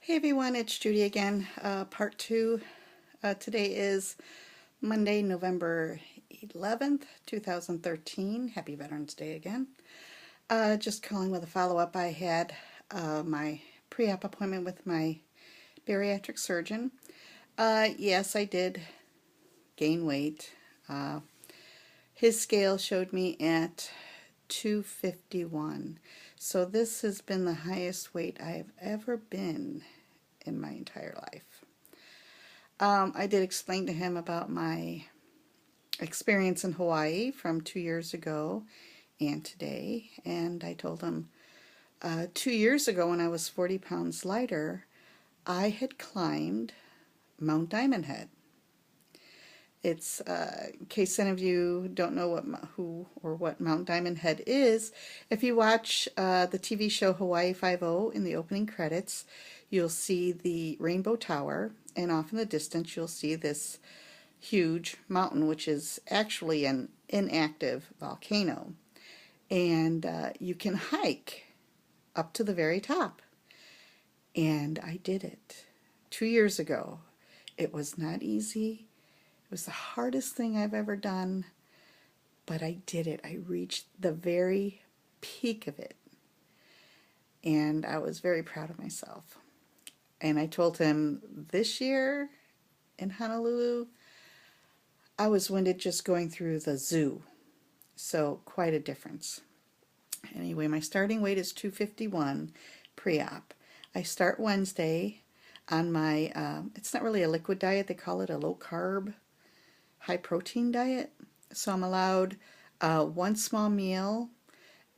Hey everyone, it's Judy again. Part 2. Today is Monday, November 11th, 2013. Happy Veterans Day again. Just calling with a follow-up. I had my pre-op appointment with my bariatric surgeon. Yes, I did gain weight. His scale showed me at 251. So this has been the highest weight I have ever been in my entire life. I did explain to him about my experience in Hawaii from 2 years ago and today, and I told him 2 years ago when I was 40 pounds lighter, I had climbed Mount Diamond Head. It's, in case any of you don't know what Mount Diamond Head is, if you watch the TV show Hawaii Five-0 in the opening credits, you'll see the Rainbow Tower, and off in the distance you'll see this huge mountain, which is actually an inactive volcano. And you can hike up to the very top. And I did it 2 years ago. It was not easy. It was the hardest thing I've ever done, but I did it. I reached the very peak of it, and I was very proud of myself. And I told him this year in Honolulu, I was winded just going through the zoo, so quite a difference. Anyway, my starting weight is 251 pre-op. I start Wednesday on my, it's not really a liquid diet, they call it a low-carb, high-protein diet. So I'm allowed one small meal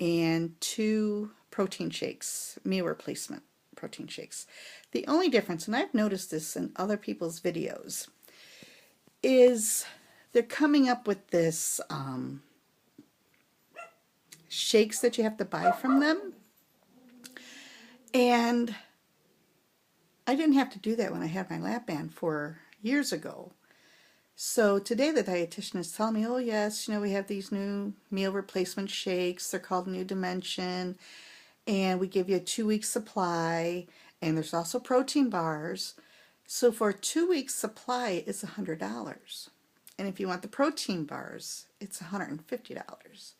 and 2 protein shakes, meal replacement protein shakes. The only difference, and I've noticed this in other people's videos, is they're coming up with this shakes that you have to buy from them. And I didn't have to do that when I had my lap band 4 years ago. So today the dietitian is telling me, oh yes, we have these new meal replacement shakes. They're called New Dimension. And we give you a 2-week supply. And there's also protein bars. So for a 2-week supply, it's $100. And if you want the protein bars, it's $150.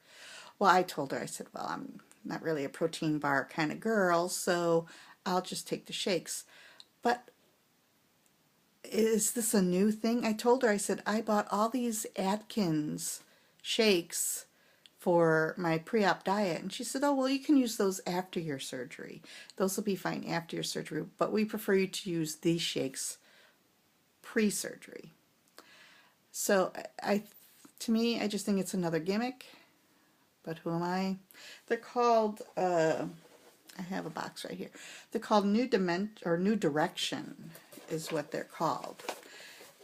Well, I told her, I said, well, I'm not really a protein bar kind of girl, so I'll just take the shakes. But is this a new thing? I told her, I said, I bought all these Atkins shakes for my pre-op diet. And she said, oh, well, you can use those after your surgery. Those will be fine after your surgery, but we prefer you to use these shakes pre-surgery. So to me, I just think it's another gimmick. But who am I? They're called, I have a box right here. They're called New Direction is what they're called.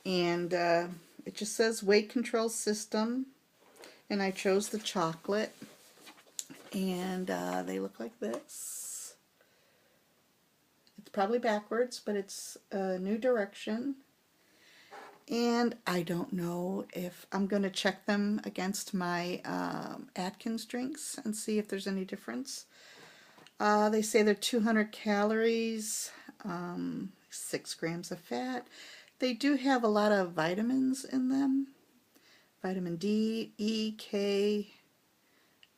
And it just says weight control system. And I chose the chocolate. And they look like this. It's probably backwards, but it's New Direction. And I don't know if I'm going to check them against my Atkins drinks and see if there's any difference. They say they're 200 calories, 6 grams of fat. They do have a lot of vitamins in them. Vitamin D, E, K,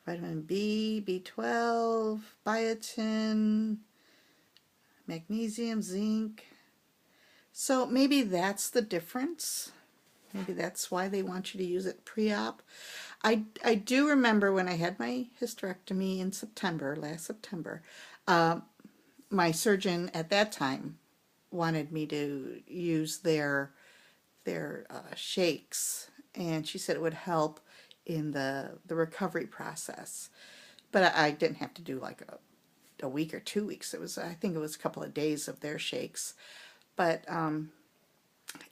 vitamin B, B12, biotin, magnesium, zinc. So maybe that's the difference. Maybe that's why they want you to use it pre-op. I do remember when I had my hysterectomy in September, last September, my surgeon at that time wanted me to use their shakes, and she said it would help in the recovery process. But I didn't have to do like a week or 2 weeks. I think it was a couple of days of their shakes. But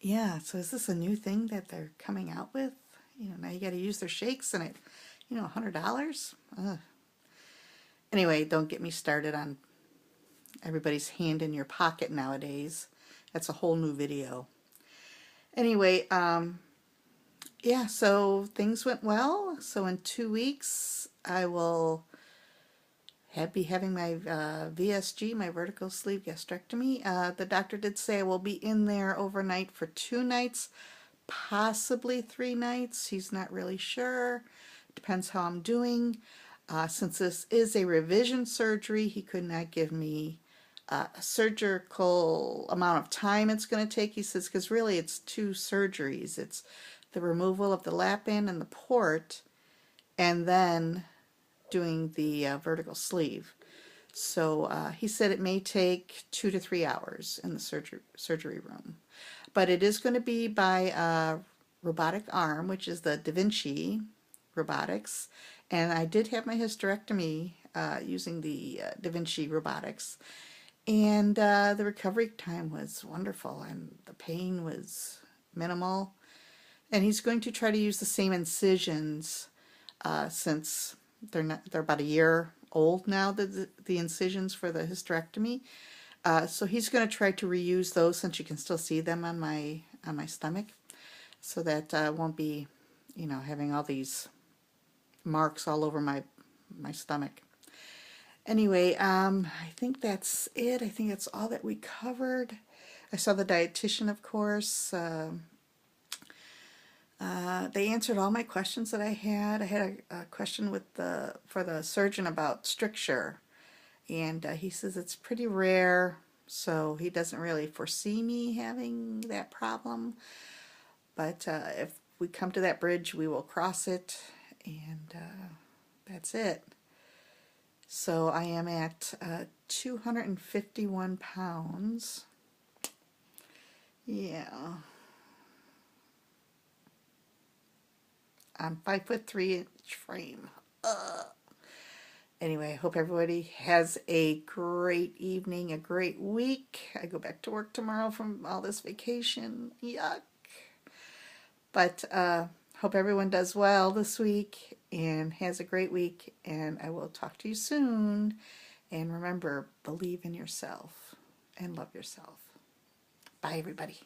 yeah, so is this a new thing that they're coming out with? Now you got to use their shakes and $100? Anyway, don't get me started on everybody's hand in your pocket nowadays. That's a whole new video. Anyway, yeah, so things went well. So in 2 weeks, I will be having my VSG, my vertical sleeve gastrectomy. The doctor did say I will be in there overnight for 2 nights, possibly 3 nights. He's not really sure. Depends how I'm doing. Since this is a revision surgery, he could not give me a surgical amount of time it's going to take. He says, because really it's 2 surgeries. It's the removal of the lap band and the port, and then doing the vertical sleeve. So he said it may take 2 to 3 hours in the surgery room. But it is going to be by a robotic arm, which is the Da Vinci robotics. And I did have my hysterectomy using the Da Vinci robotics. And the recovery time was wonderful, and the pain was minimal. And he's going to try to use the same incisions since they're about a year old now, the incisions for the hysterectomy. So he's going to try to reuse those, since you can still see them on my stomach, so that I won't be, having all these marks all over my stomach. Anyway, I think that's it. I think that's all that we covered. I saw the dietitian, of course. They answered all my questions that I had. I had a question for the surgeon about stricture, and he says it's pretty rare, so he doesn't really foresee me having that problem. But if we come to that bridge, we will cross it, and that's it. So I am at 251 pounds. Yeah. I'm 5'3" frame. Anyway, I hope everybody has a great evening, a great week. I go back to work tomorrow from all this vacation. Yuck. But hope everyone does well this week and has a great week. And I will talk to you soon. And remember, believe in yourself and love yourself. Bye, everybody.